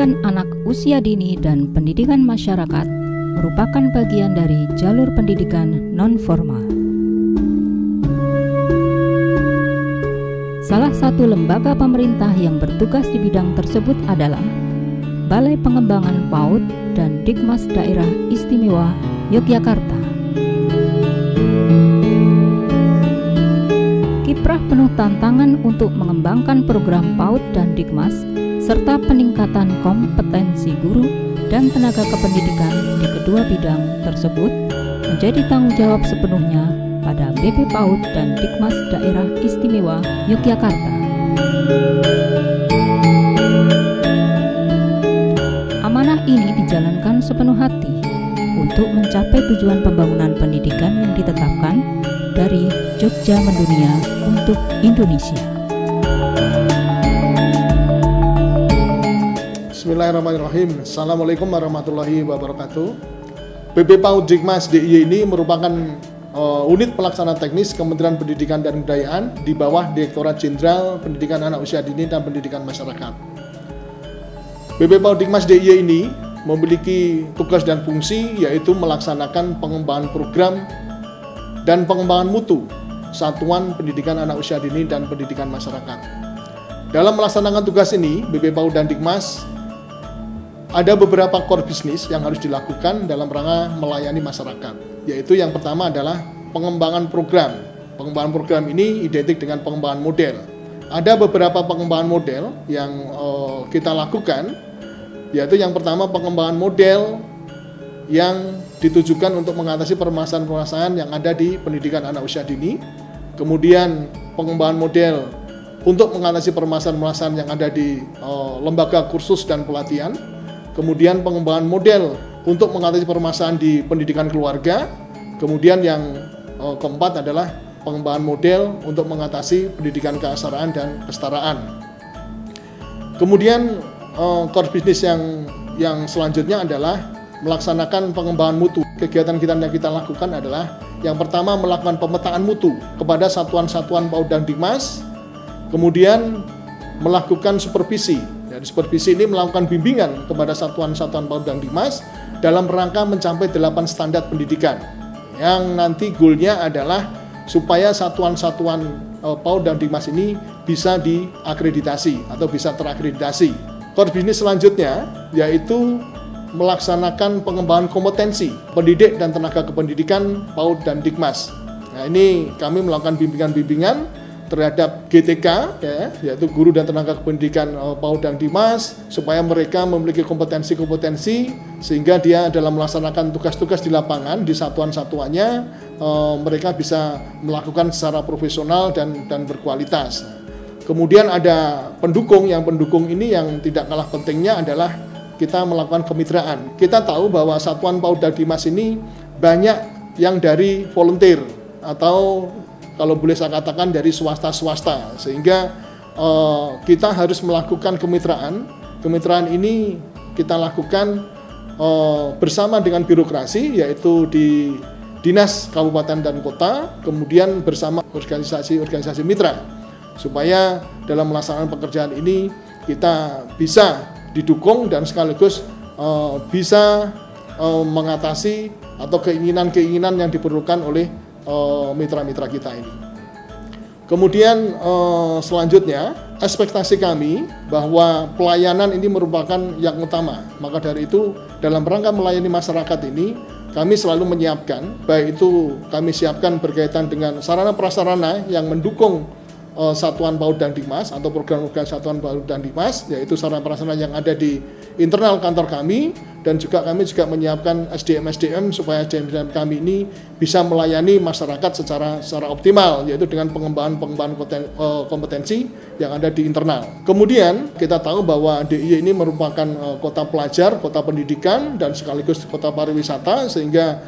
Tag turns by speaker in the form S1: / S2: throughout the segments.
S1: Pendidikan anak usia dini dan pendidikan masyarakat merupakan bagian dari jalur pendidikan non-formal. Salah satu lembaga pemerintah yang bertugas di bidang tersebut adalah Balai Pengembangan PAUD dan Dikmas Daerah Istimewa Yogyakarta. Kiprah penuh tantangan untuk mengembangkan program PAUD dan Dikmas serta peningkatan kompetensi guru dan tenaga kependidikan di kedua bidang tersebut menjadi tanggung jawab sepenuhnya pada BP PAUD dan Dikmas Daerah Istimewa Yogyakarta. Amanah ini dijalankan sepenuh hati untuk mencapai tujuan pembangunan pendidikan yang ditetapkan dari Jogja Mendunia untuk Indonesia.
S2: Bismillahirrahmanirrahim. Assalamualaikum warahmatullahi wabarakatuh. BP PAUD Dikmas DIY ini merupakan unit pelaksana teknis Kementerian Pendidikan dan Kebudayaan di bawah Direktorat Jenderal Pendidikan Anak Usia Dini dan Pendidikan Masyarakat. BP PAUD Dikmas DIY ini memiliki tugas dan fungsi yaitu melaksanakan pengembangan program dan pengembangan mutu Satuan Pendidikan Anak Usia Dini dan Pendidikan Masyarakat. Dalam melaksanakan tugas ini, BP PAUD dan Dikmas ada beberapa core bisnis yang harus dilakukan dalam rangka melayani masyarakat, yaitu yang pertama adalah pengembangan program. Pengembangan program ini identik dengan pengembangan model. Ada beberapa pengembangan model yang kita lakukan, yaitu yang pertama pengembangan model yang ditujukan untuk mengatasi permasalahan-permasalahan yang ada di pendidikan anak usia dini. Kemudian pengembangan model untuk mengatasi permasalahan-permasalahan yang ada di lembaga kursus dan pelatihan. Kemudian pengembangan model untuk mengatasi permasalahan di pendidikan keluarga. Kemudian yang keempat adalah pengembangan model untuk mengatasi pendidikan keaksaraan dan kesetaraan. Kemudian core bisnis yang selanjutnya adalah melaksanakan pengembangan mutu. Kegiatan-kegiatan yang kita lakukan adalah yang pertama melakukan pemetaan mutu kepada satuan-satuan PAUD dan Dikmas. Kemudian melakukan supervisi. Dari supervisi ini melakukan bimbingan kepada satuan-satuan PAUD dan Dikmas dalam rangka mencapai 8 standar pendidikan. Yang nanti goalnya adalah supaya satuan-satuan PAUD dan Dikmas ini bisa diakreditasi atau bisa terakreditasi. Core bisnis selanjutnya yaitu melaksanakan pengembangan kompetensi pendidik dan tenaga kependidikan PAUD dan Dikmas. Nah, ini kami melakukan bimbingan-bimbingan terhadap GTK, yaitu guru dan tenaga kependidikan PAUD dan Dikmas, supaya mereka memiliki kompetensi-kompetensi sehingga dia dalam melaksanakan tugas-tugas di lapangan di satuan-satuannya mereka bisa melakukan secara profesional dan berkualitas. Kemudian ada pendukung ini yang tidak kalah pentingnya adalah kita melakukan kemitraan. Kita tahu bahwa satuan PAUD dan Dikmas ini banyak yang dari volunteer atau kalau boleh saya katakan dari swasta-swasta, sehingga kita harus melakukan kemitraan. Kemitraan ini kita lakukan bersama dengan birokrasi, yaitu di dinas kabupaten dan kota, kemudian bersama organisasi-organisasi mitra, supaya dalam melaksanakan pekerjaan ini kita bisa didukung dan sekaligus bisa mengatasi atau keinginan-keinginan yang diperlukan oleh mitra-mitra kita ini. Kemudian selanjutnya ekspektasi kami bahwa pelayanan ini merupakan yang utama. Maka dari itu dalam rangka melayani masyarakat ini kami selalu menyiapkan, baik itu kami siapkan berkaitan dengan sarana prasarana yang mendukung satuan PAUD dan Dikmas atau program-program satuan PAUD dan Dikmas, yaitu sarana prasarana yang ada di internal kantor kami, dan juga kami menyiapkan SDM supaya SDM kami ini bisa melayani masyarakat secara optimal, yaitu dengan pengembangan kompetensi yang ada di internal. Kemudian kita tahu bahwa DIY ini merupakan kota pelajar, kota pendidikan, dan sekaligus kota pariwisata, sehingga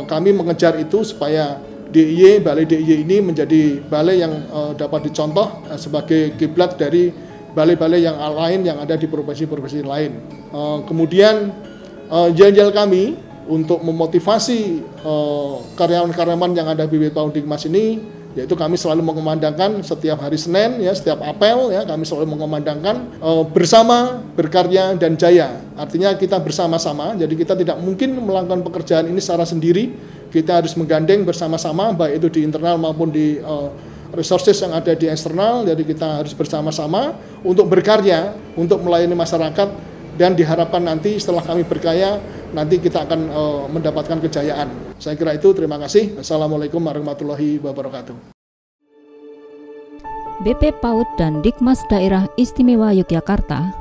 S2: kami mengejar itu supaya Balai DIY ini menjadi balai yang dapat dicontoh sebagai kiblat dari balai-balai yang lain yang ada di provinsi-provinsi lain. Kemudian janji kami untuk memotivasi karyawan-karyawan yang ada di BP PAUD Dikmas ini, yaitu kami selalu mengumandangkan setiap hari Senin, ya, setiap apel, ya, kami selalu mengumandangkan bersama, berkarya, dan jaya. Artinya kita bersama-sama, jadi kita tidak mungkin melakukan pekerjaan ini secara sendiri, kita harus menggandeng bersama-sama, baik itu di internal maupun di resources yang ada di eksternal, jadi kita harus bersama-sama untuk berkarya, untuk melayani masyarakat, dan diharapkan nanti setelah kami berkarya, nanti kita akan mendapatkan kejayaan. Saya kira itu, terima kasih. Assalamualaikum warahmatullahi wabarakatuh.
S1: BP PAUD dan Dikmas Daerah Istimewa Yogyakarta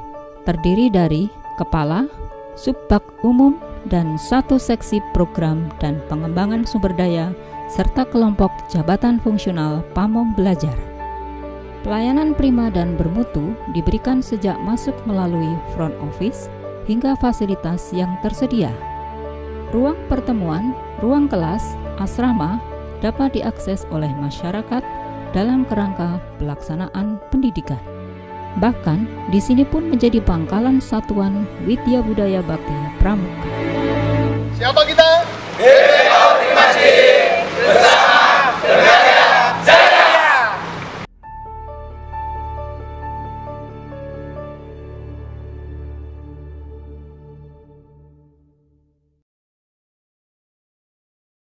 S1: terdiri dari Kepala, Subbag Umum, dan 1 Seksi Program dan Pengembangan Sumber Daya, serta kelompok jabatan fungsional Pamong Belajar. Pelayanan prima dan bermutu diberikan sejak masuk melalui front office hingga fasilitas yang tersedia. Ruang pertemuan, ruang kelas, asrama dapat diakses oleh masyarakat dalam kerangka pelaksanaan pendidikan. Bahkan, di sini pun menjadi pangkalan satuan Widya Budaya Bakti Pramuka.